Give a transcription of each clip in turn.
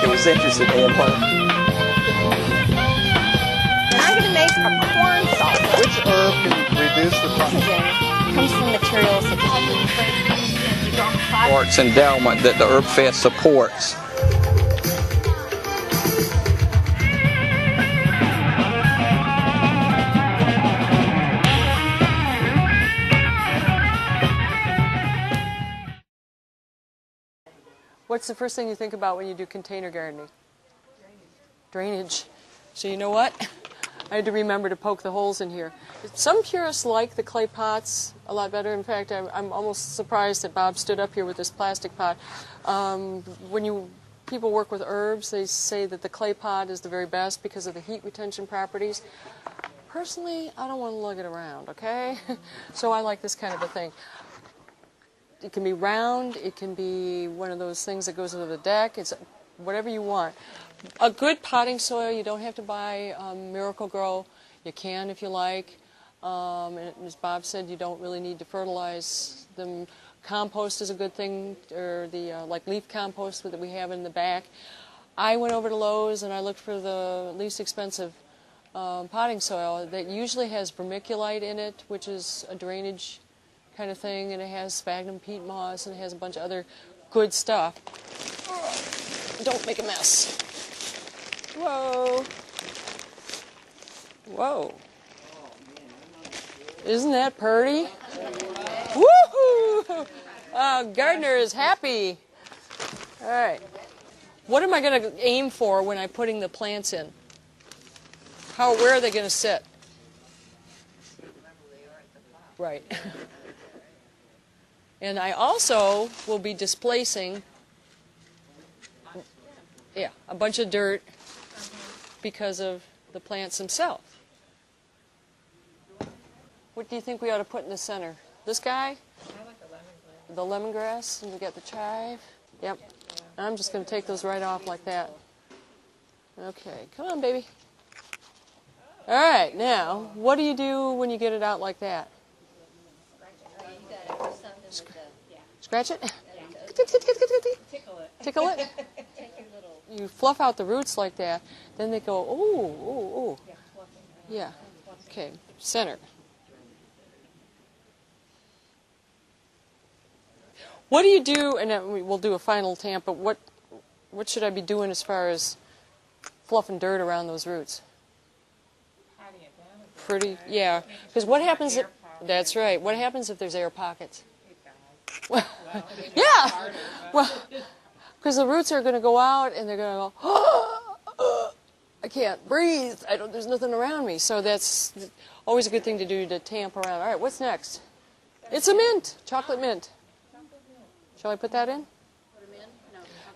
market was interested in. I'm going to make a corn salsa. Which herb can reduce the Oxygen comes from materials such as Arts endowment that the Herb Fest supports. What's the first thing you think about when you do container gardening? Drainage. So you know what? I had to remember to poke the holes in here. Some purists like the clay pots a lot better. In fact, I'm almost surprised that Bob stood up here with this plastic pot. When people work with herbs, they say that the clay pot is the very best because of the heat retention properties. Personally, I don't want to lug it around, okay? So I like this kind of a thing. It can be round, it can be one of those things that goes over the deck, it's whatever you want. A good potting soil, you don't have to buy Miracle-Gro. You can if you like. And as Bob said, you don't really need to fertilize them. Compost is a good thing, or the like leaf compost that we have in the back. I went over to Lowe's and I looked for the least expensive potting soil that usually has vermiculite in it, which is a drainage kind of thing, and it has sphagnum peat moss, and it has a bunch of other good stuff. Don't make a mess. Whoa. Whoa. Isn't that pretty? Woohoo! Gardener is happy. All right. What am I going to aim for when I'm putting the plants in? Where are they going to sit? Right. And I also will be displacing, a bunch of dirt because of the plants themselves. What do you think we ought to put in the center? This guy? I like the lemongrass. The lemongrass, and we got the chive. Yep. I'm just going to take those right off like that. Okay, come on, baby. All right, now, what do you do when you get it out like that? Scratch it? Tickle it. Tickle it? You fluff out the roots like that, then they go, ooh. Yeah. Okay, center. What do you do, and then we'll do a final tamp, but what should I be doing as far as fluffing dirt around those roots? Patting it down. Pretty, yeah. Because what happens if, that's right, what happens if there's air pockets? Well, yeah, well, because the roots are going to go out and they're going to go, I can't breathe. There's nothing around me. So that's always a good thing to do to tamp around. All right, what's next? It's a mint, chocolate mint. Shall I put that in?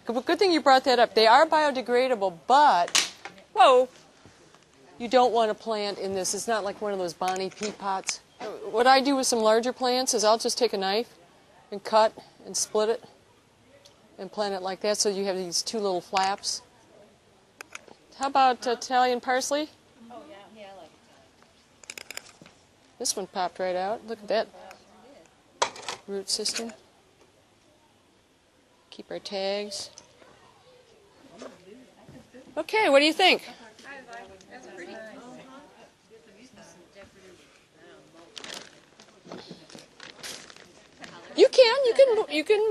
Good thing you brought that up. They are biodegradable, but, whoa, you don't want to plant in this. It's not like one of those Bonnie peat pots. What I do with some larger plants is I'll just take a knife and cut and split it and plant it like that, so you have these two little flaps. How about Italian parsley? Oh, yeah, I like it. This one popped right out. Look at that root system. Keep our tags. Okay, what do you think? That's pretty.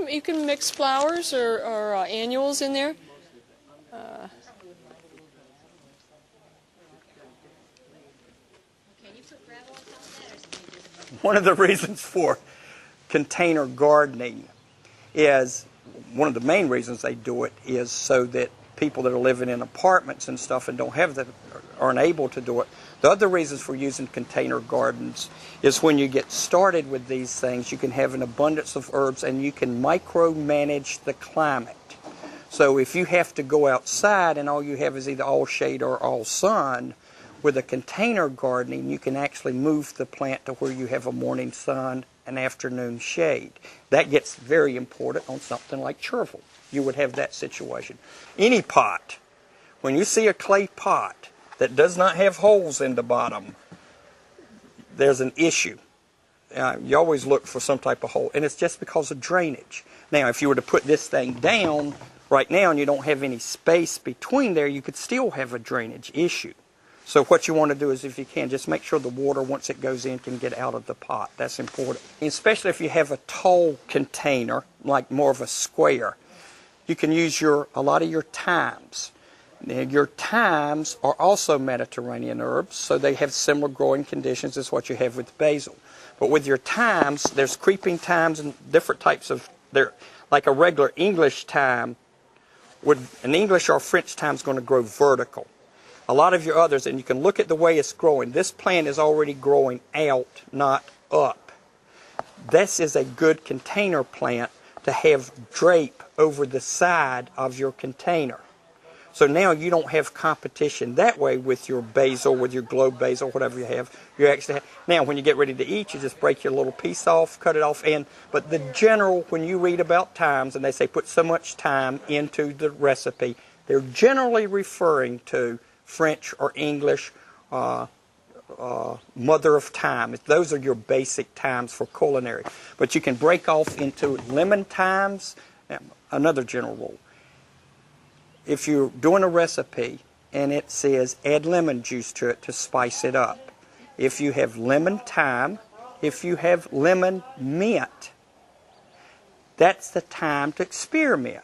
You can mix flowers or annuals in there. One of the reasons for container gardening is, one of the main reasons they do it is so that people that are living in apartments and stuff and aren't able to do it. The other reasons for using container gardens is when you get started with these things, you can have an abundance of herbs and you can micromanage the climate. So if you have to go outside and all you have is either all shade or all sun, with a container gardening, you can actually move the plant to where you have a morning sun and afternoon shade. That gets very important on something like chervil. You would have that situation. Any pot, when you see a clay pot that does not have holes in the bottom, there's an issue. You always look for some type of hole, and it's just because of drainage. Now, if you were to put this thing down right now and you don't have any space between there, you could still have a drainage issue. So what you want to do is, if you can, just make sure the water, once it goes in, can get out of the pot. That's important. And especially if you have a tall container, like more of a square, you can use a lot of your thymes. Now, your thymes are also Mediterranean herbs, so they have similar growing conditions as what you have with basil. But with your thymes, there's creeping thymes and different types of, they're like a regular English thyme. An English or French thyme is going to grow vertical. A lot of your others, and you can look at the way it's growing. This plant is already growing out, not up. This is a good container plant to have drape over the side of your container. So now you don't have competition that way with your basil, with your globe basil, whatever you have. You actually have, now when you get ready to eat, you just break your little piece off, cut it off, but the general, when you read about thymes and they say put so much thyme into the recipe, they're generally referring to French or English mother of thyme. Those are your basic thymes for culinary. But you can break off into lemon thymes. Another general rule. If you're doing a recipe and it says add lemon juice to it to spice it up, if you have lemon thyme, if you have lemon mint, that's the time to experiment.